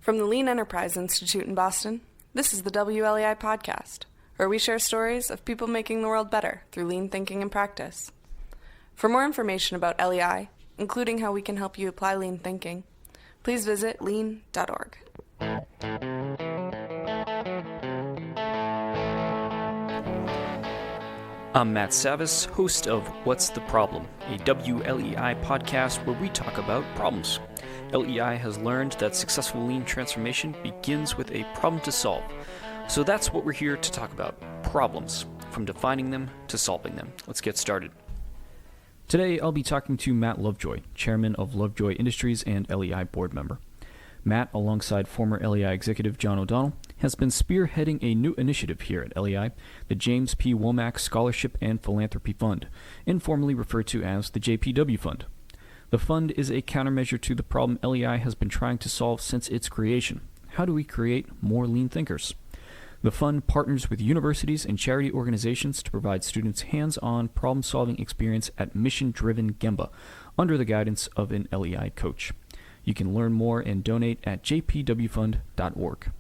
From the Lean Enterprise Institute in Boston, this is the WLEI podcast, where we share stories of people making the world better through lean thinking and practice. For more information about LEI, including how we can help you apply lean thinking, please visit lean.org. I'm Matt Savis, host of What's the Problem, a WLEI podcast where we talk about problems. LEI has learned that successful lean transformation begins with a problem to solve. So that's what we're here to talk about, problems, from defining them to solving them. Let's get started. Today I'll be talking to Matt Lovejoy, chairman of Lovejoy Industries and LEI board member. Matt, alongside former LEI executive John O'Donnell, has been spearheading a new initiative here at LEI, the James P. Womack Scholarship and Philanthropy Fund, informally referred to as the JPW Fund. The fund is a countermeasure to the problem LEI has been trying to solve since its creation. How do we create more lean thinkers? The fund partners with universities and charity organizations to provide students hands-on problem-solving experience at mission-driven Gemba, under the guidance of an LEI coach. You can learn more and donate at jpwfund.org.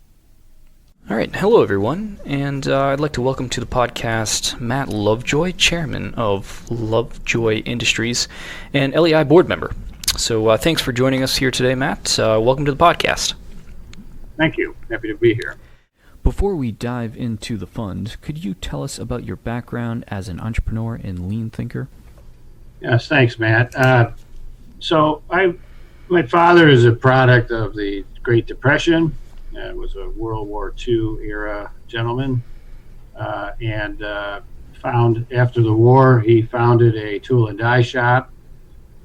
All right, hello everyone, and I'd like to welcome to the podcast Matt Lovejoy, chairman of Lovejoy Industries and LEI board member. So thanks for joining us here today, Matt. Welcome to the podcast. Thank you. Happy to be here. Before we dive into the fund, could you tell us about your background as an entrepreneur and lean thinker? Yes, thanks, Matt. My father is a product of the Great Depression. Was a World War II era gentleman, and after the war, he founded a tool and die shop,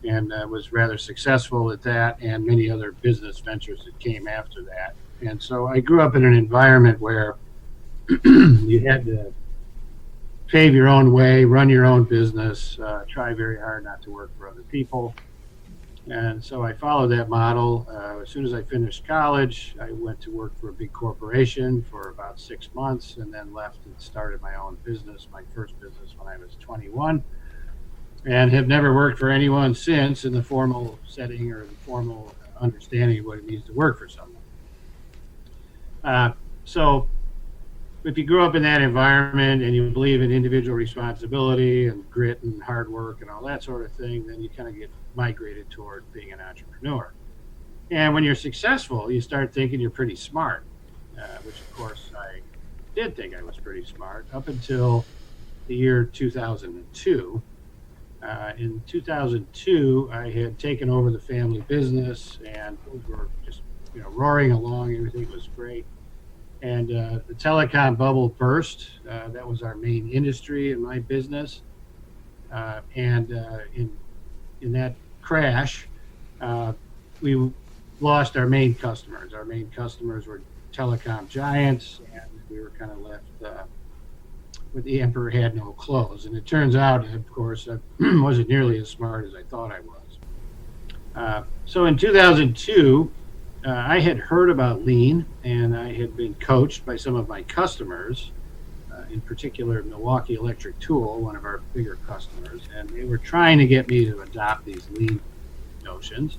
and was rather successful at that, and many other business ventures that came after that. And so I grew up in an environment where you had to pave your own way, run your own business, try very hard not to work for other people. And so I followed that model. As soon as I finished college, I went to work for a big corporation for about 6 months, and then left and started my own business, my first business when I was 21, and have never worked for anyone since in the formal setting or the formal understanding of what it means to work for someone. So if you grew up in that environment and you believe in individual responsibility and grit and hard work and all that sort of thing, then you kind of get migrated toward being an entrepreneur. And when you're successful, you start thinking you're pretty smart, which of course I did think I was pretty smart up until the year 2002. In 2002, I had taken over the family business, and we were just roaring along. Everything was great. And the telecom bubble burst. That was our main industry in my business. In that crash, we lost our main customers. Our main customers were telecom giants, and we were kind of left with the emperor had no clothes. And it turns out, of course, I wasn't nearly as smart as I thought I was. So in 2002, I had heard about lean, and I had been coached by some of my customers, in particular Milwaukee Electric Tool, one of our bigger customers, and they were trying to get me to adopt these lean notions.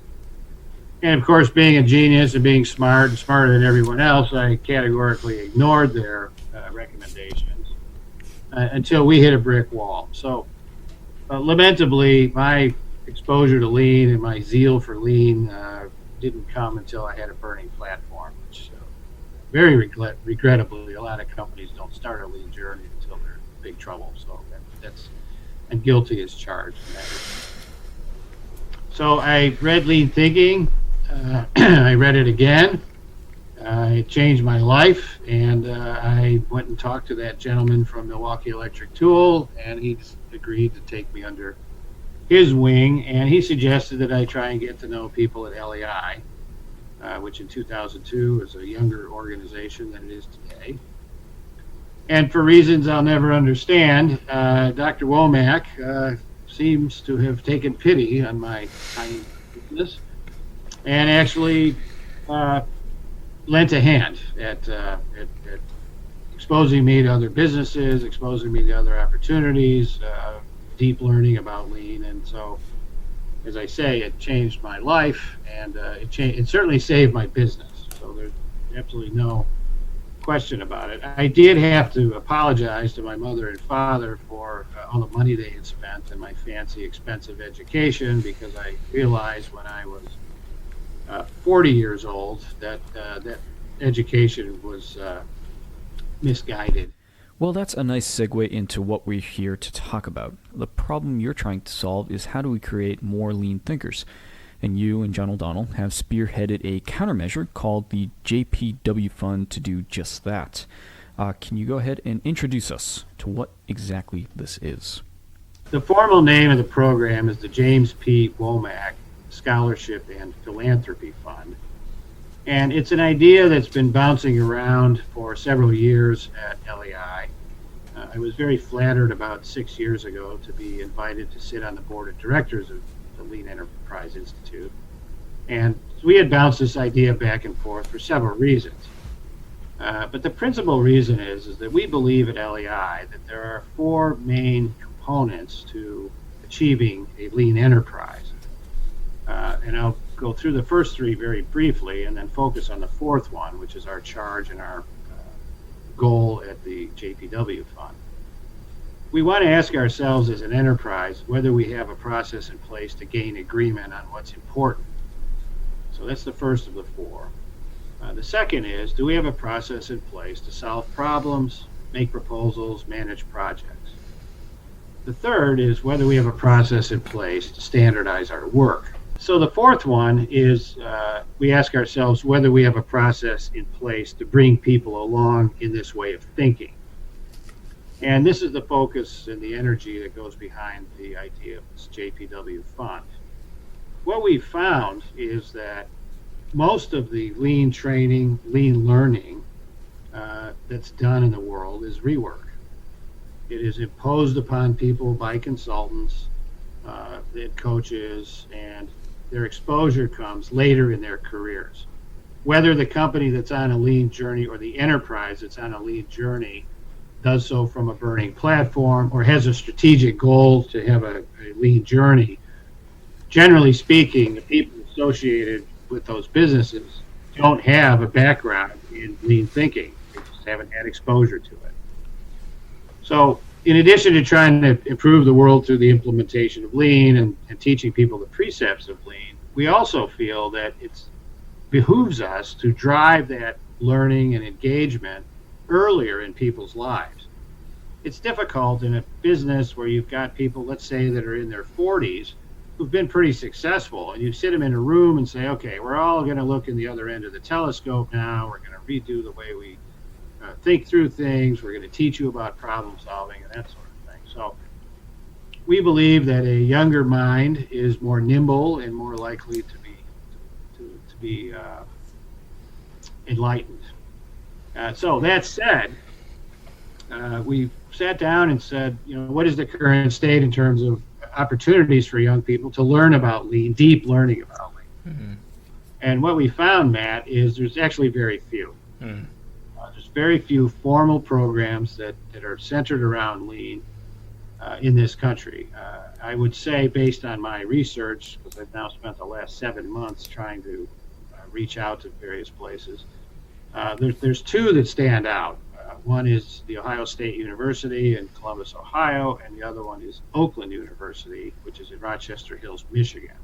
And of course, being a genius and being smart and smarter than everyone else, I categorically ignored their recommendations until we hit a brick wall. So lamentably, my exposure to lean and my zeal for lean didn't come until I had a burning platform, which very regrettably, a lot of companies don't start a lean journey until they're in big trouble. So I'm guilty as charged. So I read Lean Thinking. I read it again. It changed my life, and I went and talked to that gentleman from Milwaukee Electric Tool, and he agreed to take me under his wing, and he suggested that I try and get to know people at LEI, which in 2002 was a younger organization than it is today. And for reasons I'll never understand, Dr. Womack seems to have taken pity on my tiny business and actually lent a hand at exposing me to other businesses, exposing me to other opportunities, deep learning about lean. And so, as I say, it changed my life, and it certainly saved my business. So absolutely no question about it. I did have to apologize to my mother and father for all the money they had spent and my fancy, expensive education, because I realized when I was 40 years old that that education was misguided. Well, that's a nice segue into what we're here to talk about. The problem you're trying to solve is how do we create more lean thinkers? And you and John O'Donnell have spearheaded a countermeasure called the JPW Fund to do just that. Can you go ahead and introduce us to what exactly this is? The formal name of the program is the James P. Womack Scholarship and Philanthropy Fund. And it's an idea that's been bouncing around for several years at LEI. I was very flattered about 6 years ago to be invited to sit on the board of directors of the Lean Enterprise Institute. And we had bounced this idea back and forth for several reasons. But the principal reason is that we believe at LEI that there are four main components to achieving a lean enterprise. And I'll go through the first three very briefly and then focus on the fourth one, which is our charge and our goal at the JPW Fund. We want to ask ourselves as an enterprise whether we have a process in place to gain agreement on what's important. So that's the first of the four. The second is, do we have a process in place to solve problems, make proposals, manage projects? The third is whether we have a process in place to standardize our work. So the fourth one is we ask ourselves whether we have a process in place to bring people along in this way of thinking. And this is the focus and the energy that goes behind the idea of this JPW Fund. What we found is that most of the lean training, lean learning that's done in the world is rework. It is imposed upon people by consultants, coaches, and their exposure comes later in their careers. Whether the company that's on a lean journey or the enterprise that's on a lean journey does so from a burning platform or has a strategic goal to have a lean journey, generally speaking, the people associated with those businesses don't have a background in lean thinking. They just haven't had exposure to it. So in addition to trying to improve the world through the implementation of lean and teaching people the precepts of lean, we also feel that it behooves us to drive that learning and engagement earlier in people's lives. It's difficult in a business where you've got people, let's say, that are in their 40s who've been pretty successful, and you sit them in a room and say, okay, we're all going to look in the other end of the telescope now, we're going to redo the way we think through things, we're going to teach you about problem solving and that sort of thing. So we believe that a younger mind is more nimble and more likely to be enlightened. So that said, we sat down and said, what is the current state in terms of opportunities for young people to learn about lean, deep learning about lean? Mm-hmm. And what we found, Matt, is there's actually very few. Mm. There's very few formal programs that are centered around lean in this country. I would say, based on my research, because I've now spent the last 7 months trying to reach out to various places, there's two that stand out. One is the Ohio State University in Columbus, Ohio, and the other one is Oakland University, which is in Rochester Hills, Michigan.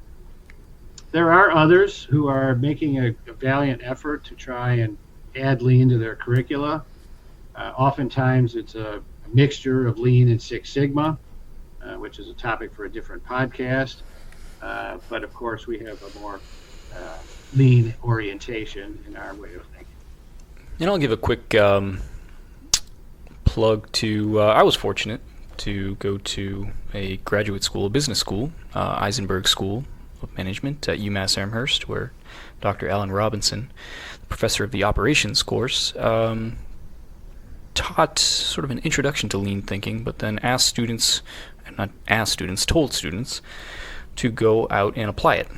There are others who are making a valiant effort to try and add lean to their curricula. Oftentimes it's a mixture of lean and Six Sigma, which is a topic for a different podcast. But of course we have a more lean orientation in our way of thinking. And I'll give a quick plug to, I was fortunate to go to a graduate school, a business school, Eisenberg School of Management at UMass Amherst, where Dr. Alan Robinson, the professor of the operations course, taught sort of an introduction to lean thinking, but then told students to go out and apply it.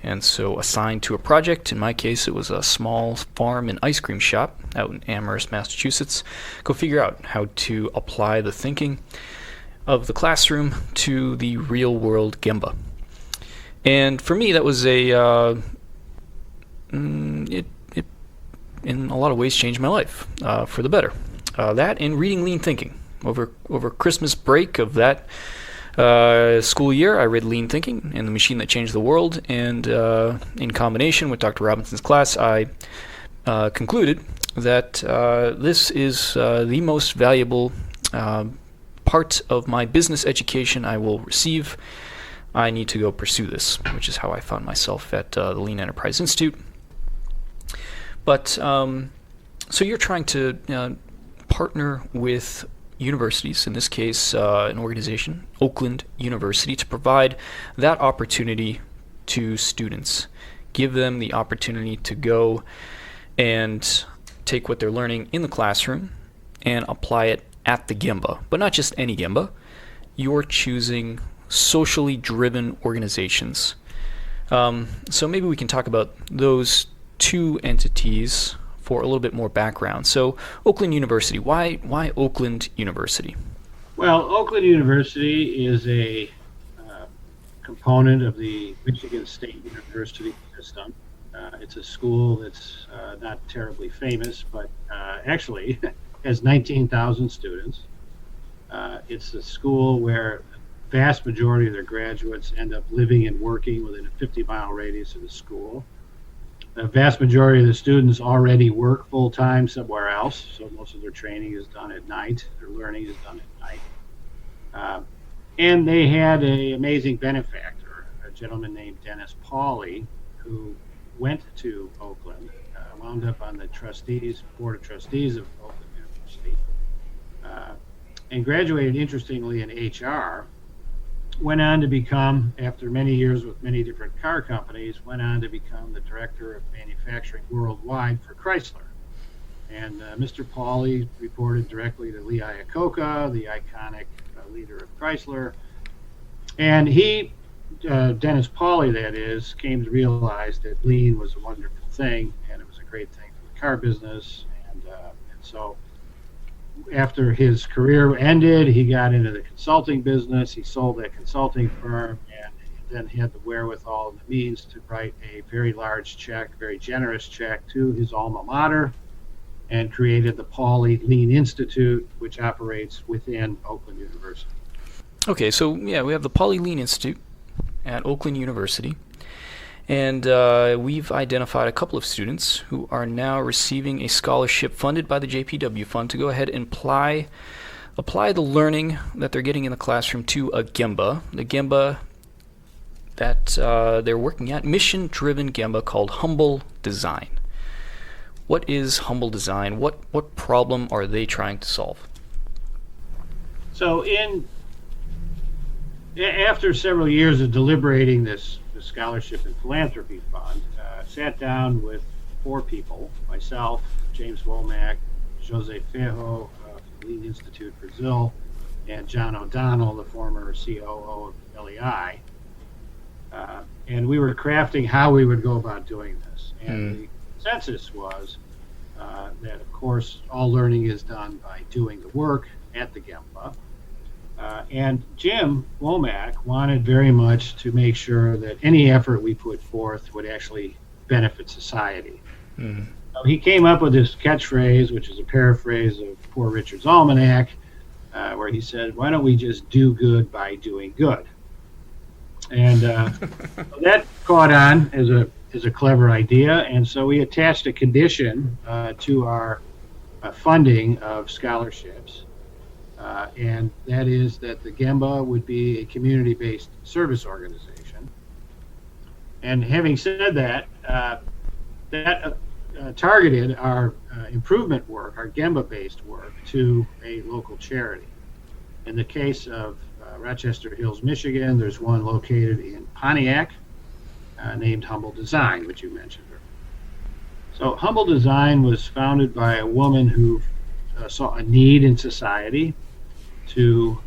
And so assigned to a project, in my case it was a small farm and ice cream shop out in Amherst, Massachusetts. Go figure out how to apply the thinking of the classroom to the real world Gemba. And for me that was it in a lot of ways changed my life for the better. That and reading Lean Thinking. Over Christmas break of that school year, I read Lean Thinking and the Machine That Changed the World, and in combination with Dr. Robinson's class, I concluded that this is the most valuable part of my business education I will receive. I need to go pursue this, which is how I found myself at the Lean Enterprise Institute. But so you're trying to partner with universities, in this case an organization, Oakland University, to provide that opportunity to students. Give them the opportunity to go and take what they're learning in the classroom and apply it at the Gemba. But not just any Gemba. You're choosing socially driven organizations. So maybe we can talk about those two entities for a little bit more background. So Oakland University, why Oakland University? Well, Oakland University is a component of the Michigan State University system. It's a school that's not terribly famous, but actually has 19,000 students. It's a school where the vast majority of their graduates end up living and working within a 50-mile radius of the school. The vast majority of the students already work full-time somewhere else, so most of their training is done at night. Their learning is done at night. And they had an amazing benefactor, a gentleman named Dennis Pauly, who went to Oakland, wound up on the board of trustees of Oakland University, and graduated, interestingly, in HR. Went on to become, after many years with many different car companies, went on to become the director of manufacturing worldwide for Chrysler. And Mr. Pauly reported directly to Lee Iacocca, the iconic leader of Chrysler. And he, Dennis Pauly that is, came to realize that lean was a wonderful thing, and it was a great thing for the car business. And so after his career ended, he got into the consulting business. He sold that consulting firm, and then had the wherewithal and the means to write a very large check, very generous check to his alma mater, and created the Pauly Lean Institute, which operates within Oakland University. Okay, so yeah, we have the Pauly Lean Institute at Oakland University, and we've identified a couple of students who are now receiving a scholarship funded by the JPW Fund to go ahead and apply the learning that they're getting in the classroom to a Gemba, the Gemba that they're working at, mission-driven Gemba called Humble Design. What is Humble Design? What problem are they trying to solve? So after several years of deliberating the Scholarship and Philanthropy Fund, sat down with four people, myself, James Womack, Jose Ferro of the Lean Institute Brazil, and John O'Donnell, the former COO of LEI. And we were crafting how we would go about doing this. And the consensus was that, of course, all learning is done by doing the work at the Gemba. And Jim Womack wanted very much to make sure that any effort we put forth would actually benefit society. So he came up with this catchphrase, which is a paraphrase of Poor Richard's Almanac, where he said, "Why don't we just do good by doing good?" And that caught on as a clever idea, and so we attached a condition to our funding of scholarships. And that is that the Gemba would be a community-based service organization. And having said that, targeted our improvement work, our Gemba-based work, to a local charity. In the case of Rochester Hills, Michigan, there's one located in Pontiac named Humble Design, which you mentioned earlier. So Humble Design was founded by a woman who saw a need in society to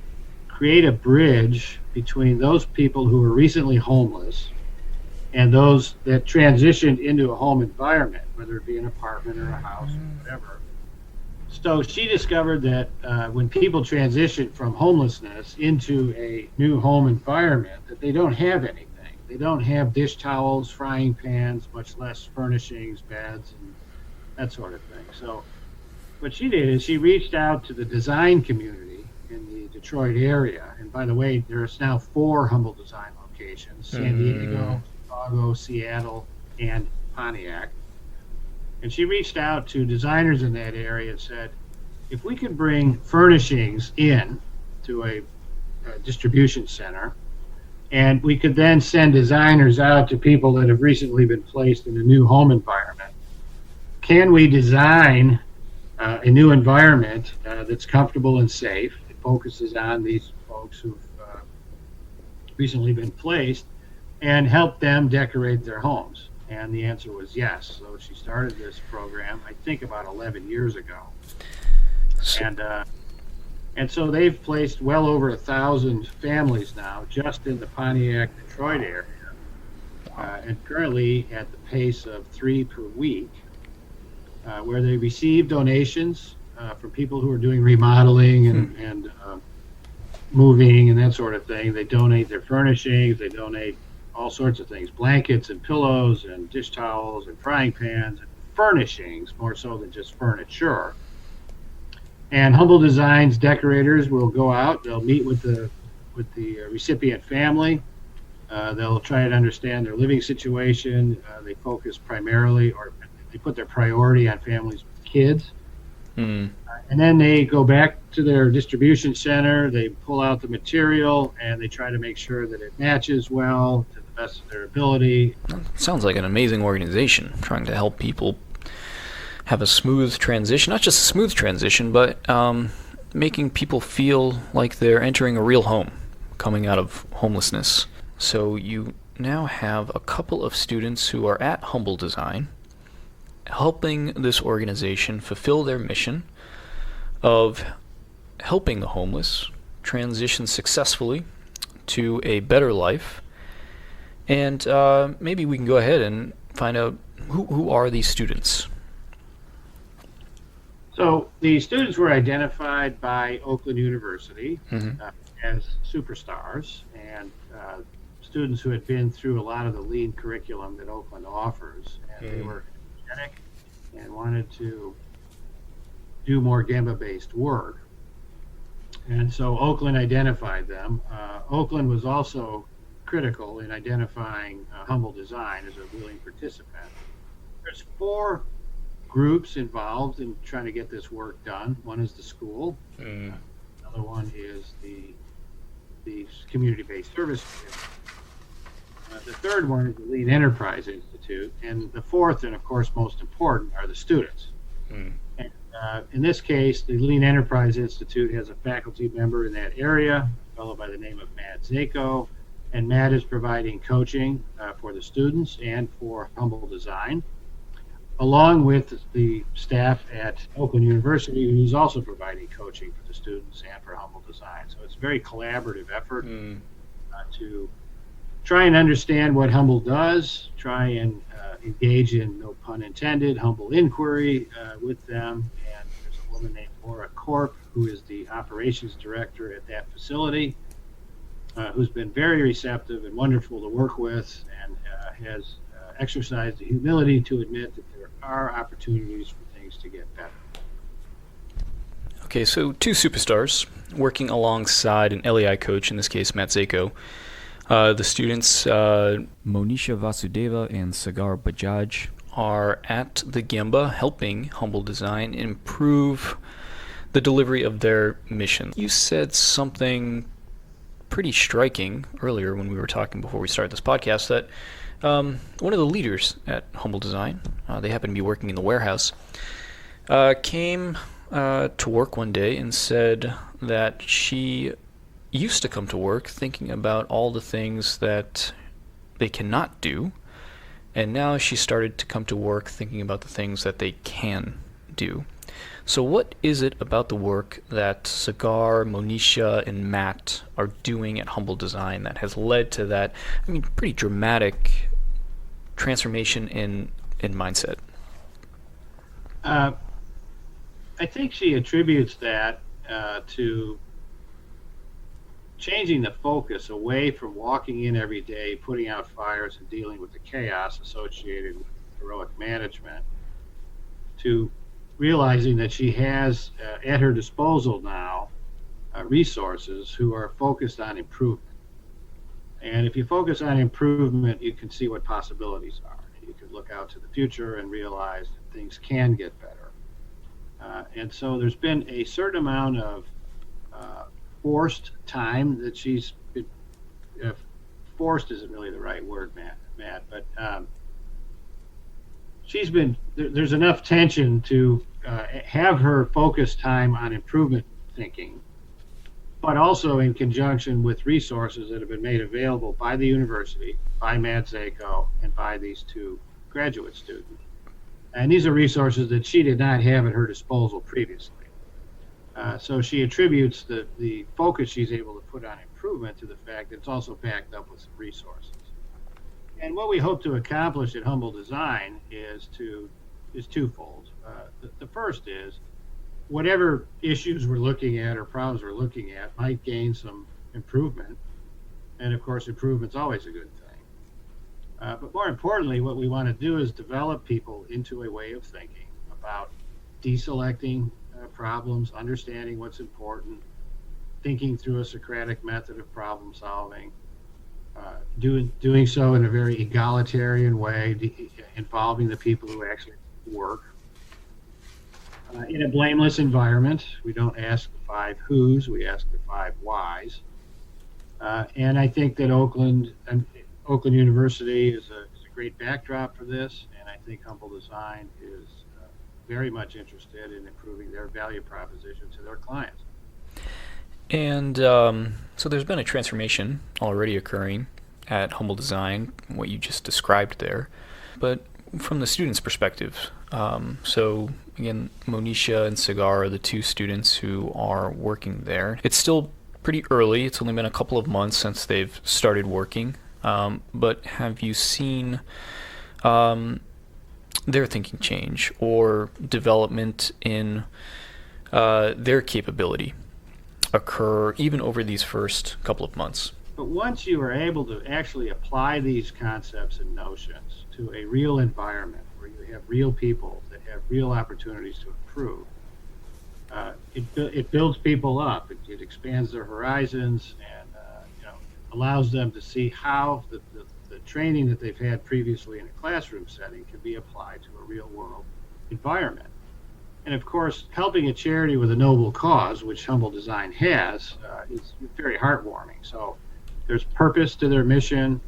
create a bridge between those people who were recently homeless and those that transitioned into a home environment, whether it be an apartment or a house or whatever. So she discovered that when people transition from homelessness into a new home environment, that they don't have anything. They don't have dish towels, frying pans, much less furnishings, beds, that sort of thing. So what she did is she reached out to the design community in the Detroit area. And by the way, there's now 4 Humble Design locations: San Diego, Chicago, Seattle, and Pontiac. And she reached out to designers in that area and said, if we could bring furnishings in to a distribution center, and we could then send designers out to people that have recently been placed in a new home environment, can we design a new environment that's comfortable and safe? It focuses on these folks who've recently been placed and help them decorate their homes. And the answer was yes. So she started this program, I think, about 11 years ago. And so they've placed well over 1,000 families now just in the Pontiac, Detroit area, and currently at the pace of 3 per week, where they receive donations from people who are doing remodeling and moving and that sort of thing. They donate their furnishings, they donate all sorts of things, blankets and pillows and dish towels and frying pans and furnishings, more so than just furniture. And Humble Designs decorators will go out, they'll meet with the recipient family, they'll try to understand their living situation, they focus primarily, or they put their priority on families with kids. And then they go back to their distribution center, they pull out the material, and they try to make sure that it matches well to the best of their ability. Sounds like an amazing organization, trying to help people have a smooth transition, not just a smooth transition, but making people feel like they're entering a real home, coming out of homelessness. So you now have a couple of students who are at Humble Design, helping this organization fulfill their mission of helping the homeless transition successfully to a better life. And maybe we can go ahead and find out who are these students. So the students were identified by Oakland University as superstars, and students who had been through a lot of the lean curriculum that Oakland offers, and they were energetic and wanted to do more Gemba-based work. And so Oakland identified them. Oakland was also critical in identifying Humble Design as a willing participant. There's 4 groups involved in trying to get this work done. One is the school. Another one is the community-based service. The third one is the Lean Enterprise Institute. And the fourth, and of course most important, are the students. And, in this case, the Lean Enterprise Institute has a faculty member in that area, a fellow by the name of Matt Zako. And Matt is providing coaching for the students and for Humble Design, along with the staff at Oakland University, who's also providing coaching for the students and for Humble Design. So it's a very collaborative effort to try and understand what Humble does, try and engage in, no pun intended, humble inquiry with them. And there's a woman named Laura Korp, who is the operations director at that facility, who's been very receptive and wonderful to work with, and has exercised the humility to admit that there are opportunities for things to get better. Okay, so 2 superstars working alongside an LEI coach, in this case Matt Zako. The students, Monisha Vasudeva and Sagar Bajaj, are at the Gemba helping Humble Design improve the delivery of their mission. You said something pretty striking earlier when we were talking before we started this podcast, that one of the leaders at Humble Design, they happen to be working in the warehouse, came to work one day and said that she used to come to work thinking about all the things that they cannot do, and now she started to come to work thinking about the things that they can do. So what is it about the work that Sagar, Monisha, and Matt are doing at Humble Design that has led to that, pretty dramatic transformation in mindset? I think she attributes that to changing the focus away from walking in every day, putting out fires, and dealing with the chaos associated with heroic management, to realizing that she has at her disposal now resources who are focused on improvement. And if you focus on improvement, you can see what possibilities are. You can look out to the future and realize that things can get better. And so there's been a certain amount of forced time that she's been, forced isn't really the right word, Matt, but she's been, there's enough tension to have her focus time on improvement thinking, but also in conjunction with resources that have been made available by the university, by Matt Zako, and by these two graduate students. And these are resources that she did not have at her disposal previously. So she attributes the focus she's able to put on improvement to the fact that it's also backed up with some resources. And what we hope to accomplish at Humble Design is twofold. The first is whatever issues we're looking at or problems we're looking at might gain some improvement. And of course, improvement's always a good thing. But more importantly, what we want to do is develop people into a way of thinking about deselecting problems, understanding what's important, thinking through a Socratic method of problem solving, doing so in a very egalitarian way, involving the people who actually work. In a blameless environment, we don't ask the 5 whos, we ask the 5 whys. And I think that Oakland University is a great backdrop for this, and I think Humble Design is very much interested in improving their value proposition to their clients. And so there's been a transformation already occurring at Humble Design, what you just described there. But from the students' perspective, so again, Monisha and Sagar are the 2 students who are working there. It's still pretty early. It's only been a couple of months since they've started working. But have you seen their thinking change or development in their capability occur even over these first couple of months? But once you are able to actually apply these concepts and notions to a real environment where you have real people that have real opportunities to improve, it builds people up. It expands their horizons and allows them to see how the training that they've had previously in a classroom setting can be applied to a real world environment. And of course, helping a charity with a noble cause, which Humble Design has, is very heartwarming. So there's purpose to their mission.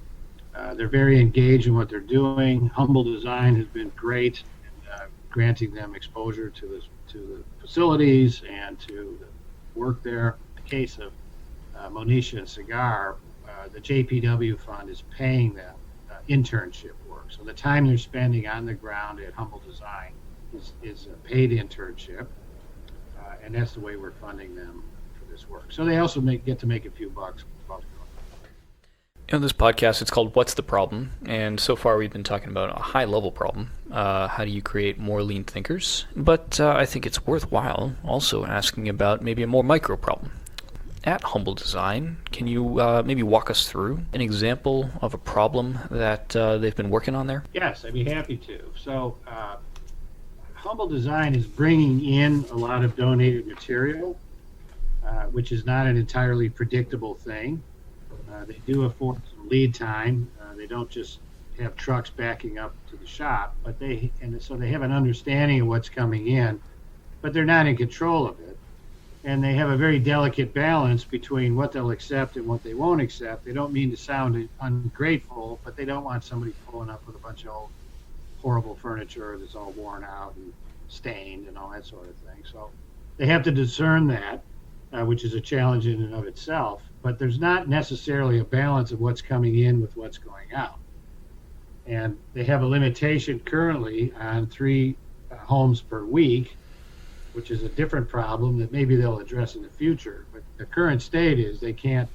They're very engaged in what they're doing. Humble Design has been great in granting them exposure to the facilities and to the work there. In the case of Monisha and Sagar, the JPW fund is paying them internship work. So the time they're spending on the ground at Humble Design is a paid internship, and that's the way we're funding them for this work. So they also get to make a few bucks. In this podcast, it's called What's the Problem? And so far we've been talking about a high-level problem. How do you create more lean thinkers? But I think it's worthwhile also asking about maybe a more micro problem. At Humble Design, can you maybe walk us through an example of a problem that they've been working on there? Yes, I'd be happy to. So Humble Design is bringing in a lot of donated material, which is not an entirely predictable thing. They do afford some lead time. They don't just have trucks backing up to the shop, but so they have an understanding of what's coming in, but they're not in control of it. And they have a very delicate balance between what they'll accept and what they won't accept. They don't mean to sound ungrateful, but they don't want somebody pulling up with a bunch of old, horrible furniture that's all worn out and stained and all that sort of thing. So they have to discern that, which is a challenge in and of itself. But there's not necessarily a balance of what's coming in with what's going out. And they have a limitation currently on 3 homes per week, which is a different problem that maybe they'll address in the future. But the current state is they can't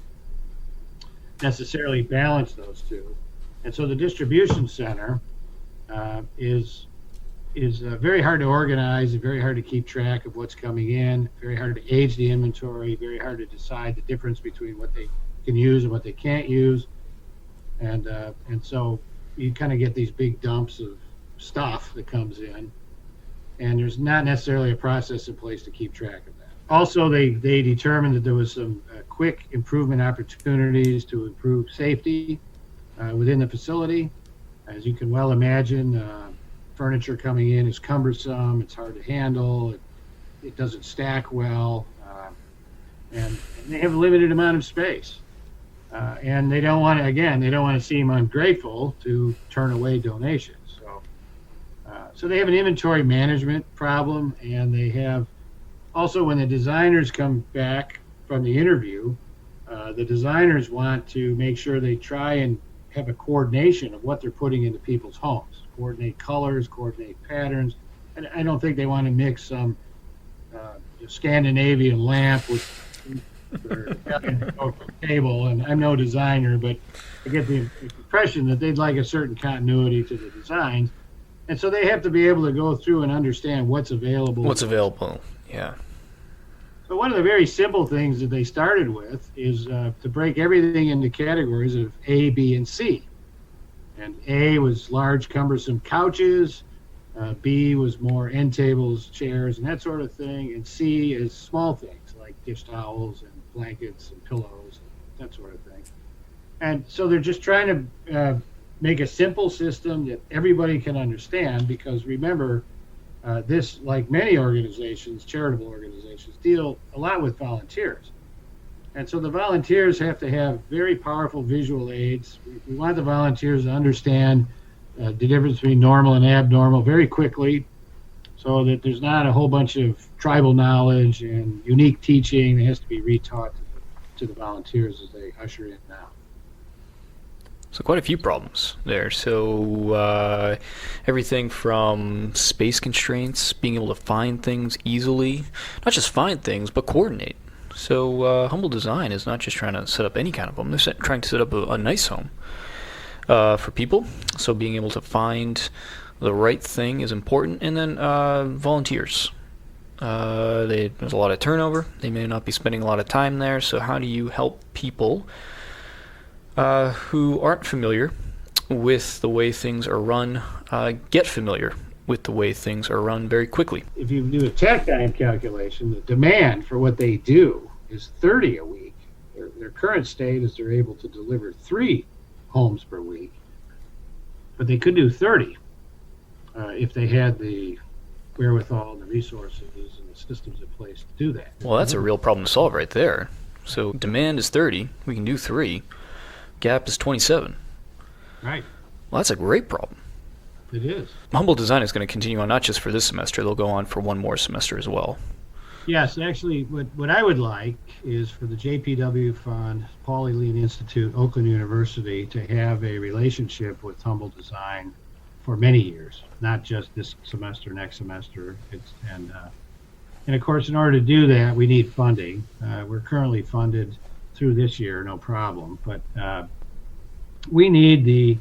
necessarily balance those two. And so the distribution center is very hard to organize and very hard to keep track of what's coming in, very hard to age the inventory, very hard to decide the difference between what they can use and what they can't use. And so you kind of get these big dumps of stuff that comes in. and there's not necessarily a process in place to keep track of that. Also, they determined that there was some quick improvement opportunities to improve safety within the facility. As you can well imagine, furniture coming in is cumbersome, it's hard to handle, it doesn't stack well, and they have a limited amount of space. And they don't want to seem ungrateful to turn away donations. So they have an inventory management problem, and they have also, when the designers come back from the interview, the designers want to make sure they try and have a coordination of what they're putting into people's homes, coordinate colors, coordinate patterns. And I don't think they want to mix some Scandinavian lamp with table. And I'm no designer, but I get the impression that they'd like a certain continuity to the designs. And so they have to be able to go through and understand what's available. Yeah. So one of the very simple things that they started with is to break everything into categories of A, B, and C. And A was large, cumbersome couches. B was more end tables, chairs, and that sort of thing. And C is small things like dish towels and blankets and pillows, and that sort of thing. And so they're just trying to make a simple system that everybody can understand, because remember, this, like many organizations, charitable organizations, deal a lot with volunteers. And so the volunteers have to have very powerful visual aids. We want the volunteers to understand the difference between normal and abnormal very quickly, so that there's not a whole bunch of tribal knowledge and unique teaching that has to be retaught to the volunteers as they usher in now. So quite a few problems there. So everything from space constraints, being able to find things easily, not just find things, but coordinate. So Humble Design is not just trying to set up any kind of home. They're trying to set up a nice home for people. So being able to find the right thing is important. And then volunteers. There's a lot of turnover. They may not be spending a lot of time there. So how do you help people who aren't familiar with the way things are run get familiar with the way things are run very quickly? If you do a tech time calculation, the demand for what they do is 30 a week. Their current state is they're able to deliver 3 homes per week, but they could do 30 if they had the wherewithal, the resources, and the systems in place to do that. Well, that's a real problem to solve right there. So demand is 30, we can do 3. Gap is 27. Right. Well, that's a great problem. It is. Humble Design is going to continue on not just for this semester, they'll go on for one more semester as well. Yes, actually, what I would like is for the JPW Fund, Paul E. Lean Institute, Oakland University to have a relationship with Humble Design for many years, not just this semester, next semester. And of course, in order to do that, we need funding. We're currently funded through this year, no problem, but we need the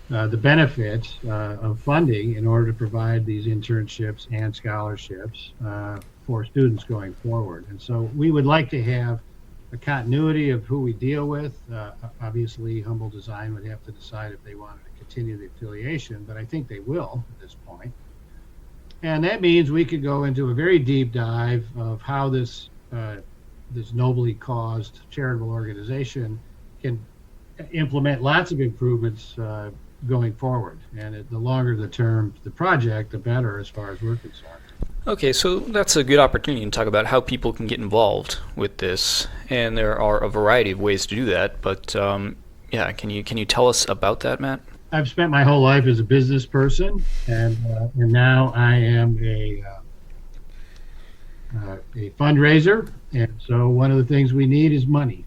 benefit of funding in order to provide these internships and scholarships for students going forward. And so we would like to have a continuity of who we deal with. Obviously, Humble Design would have to decide if they wanted to continue the affiliation, but I think they will at this point. And that means we could go into a very deep dive of how this nobly caused charitable organization can implement lots of improvements going forward. And the longer the term the project, the better as far as we're concerned. Okay, so that's a good opportunity to talk about how people can get involved with this, and there are a variety of ways to do that. But yeah, can you tell us about that, Matt? I've spent my whole life as a business person, and now I am a fundraiser. And so one of the things we need is money.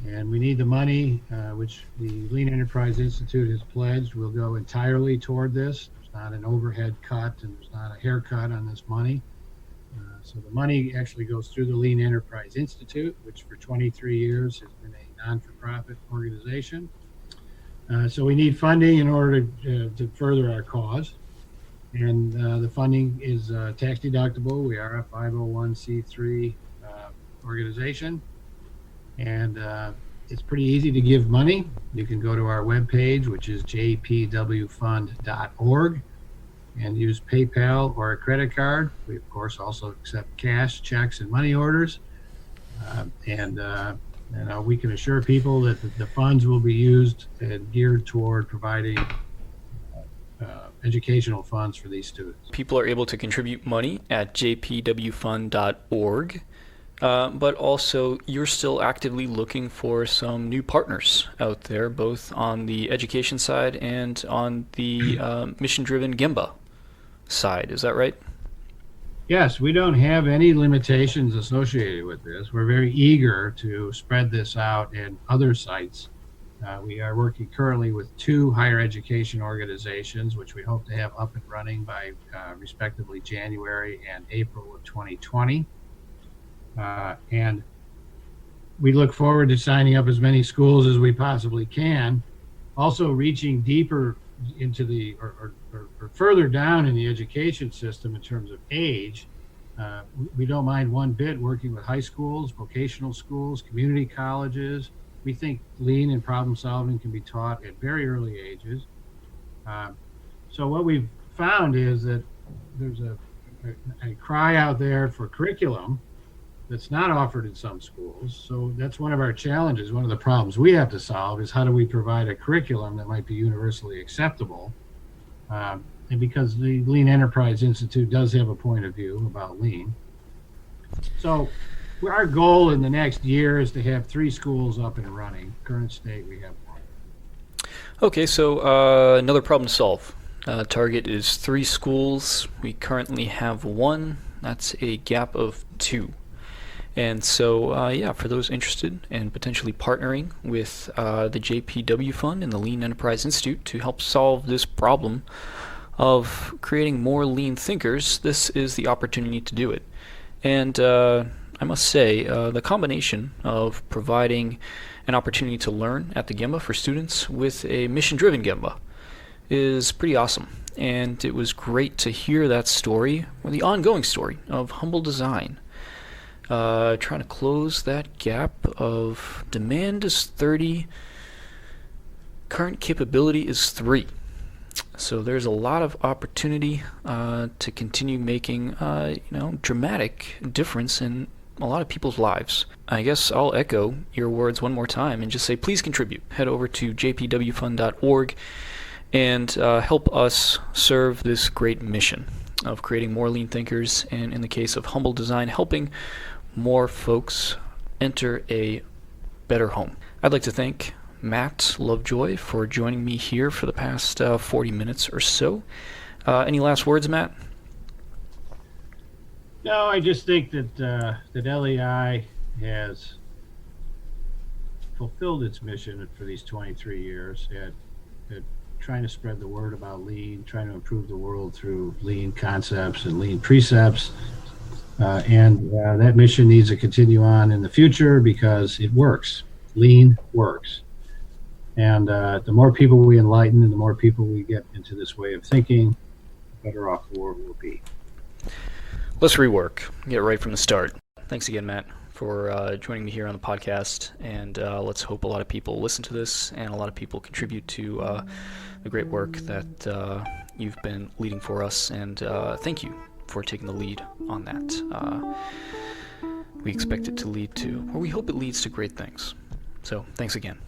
And we need the money, which the Lean Enterprise Institute has pledged will go entirely toward this. There's not an overhead cut, and there's not a haircut on this money. So the money actually goes through the Lean Enterprise Institute, which for 23 years has been a non-for-profit organization. So we need funding in order to further our cause. And the funding is tax deductible. We are a 501c3 organization. And it's pretty easy to give money. You can go to our webpage, which is jpwfund.org, and use PayPal or a credit card. We, of course, also accept cash, checks, and money orders. We can assure people that the funds will be used and geared toward providing educational funds for these students. People are able to contribute money at jpwfund.org, but also you're still actively looking for some new partners out there, both on the education side and on the mission-driven Gemba side. Is that right? Yes, we don't have any limitations associated with this. We're very eager to spread this out in other sites. We are working currently with 2 higher education organizations, which we hope to have up and running by respectively January and April of 2020. And we look forward to signing up as many schools as we possibly can, also reaching deeper into the or further down in the education system in terms of age. We don't mind one bit working with high schools, vocational schools, community colleges. We think lean and problem solving can be taught at very early ages. So what we've found is that there's a cry out there for curriculum that's not offered in some schools. So that's one of our challenges. One of the problems we have to solve is how do we provide a curriculum that might be universally acceptable? And because the Lean Enterprise Institute does have a point of view about lean. So our goal in the next year is to have 3 schools up and running. Current state, we have 1. Okay, so another problem to solve. Target is 3 schools. We currently have 1. That's a gap of 2. And so, for those interested in potentially partnering with the JPW Fund and the Lean Enterprise Institute to help solve this problem of creating more lean thinkers, this is the opportunity to do it. And I must say, the combination of providing an opportunity to learn at the Gemba for students with a mission-driven Gemba is pretty awesome. And it was great to hear that story, or the ongoing story, of humble design. Trying to close that gap of demand is 30, current capability is 3. So there's a lot of opportunity to continue making dramatic difference in a lot of people's lives. I guess I'll echo your words one more time and just say please contribute. Head over to jpwfund.org and help us serve this great mission of creating more lean thinkers, and in the case of humble design, helping more folks enter a better home. I'd like to thank Matt Lovejoy for joining me here for the past 40 minutes or so. Any last words, Matt? No, I just think that LEI has fulfilled its mission for these 23 years at trying to spread the word about lean, trying to improve the world through lean concepts and lean precepts. And that mission needs to continue on in the future because it works. Lean works. And the more people we enlighten and the more people we get into this way of thinking, the better off the world will be. Let's rework. Get right from the start. Thanks again, Matt, for joining me here on the podcast. And let's hope a lot of people listen to this and a lot of people contribute to the great work that you've been leading for us. And thank you for taking the lead on that. We expect it to lead to, or we hope it leads to great things. So thanks again.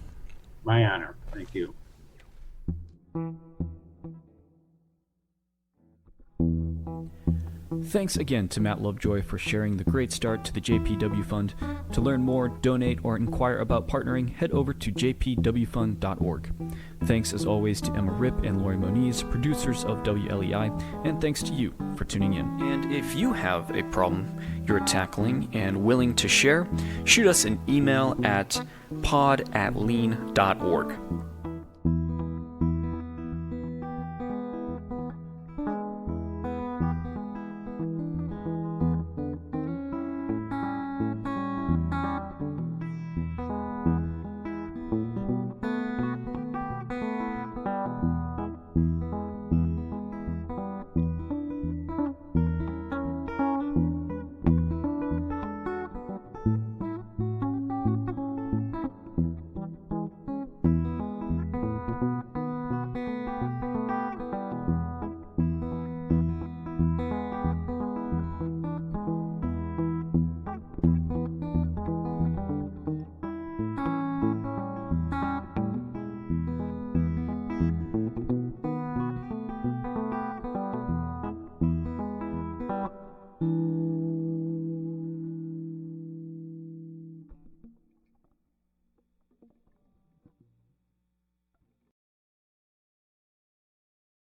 My honor. Thank you. Thanks again to Matt Lovejoy for sharing the great start to the JPW Fund. To learn more, donate, or inquire about partnering, head over to jpwfund.org. Thanks as always to Emma Ripp and Lori Moniz, producers of WLEI, and thanks to you for tuning in. And if you have a problem you're tackling and willing to share, shoot us an email at pod@lean.org.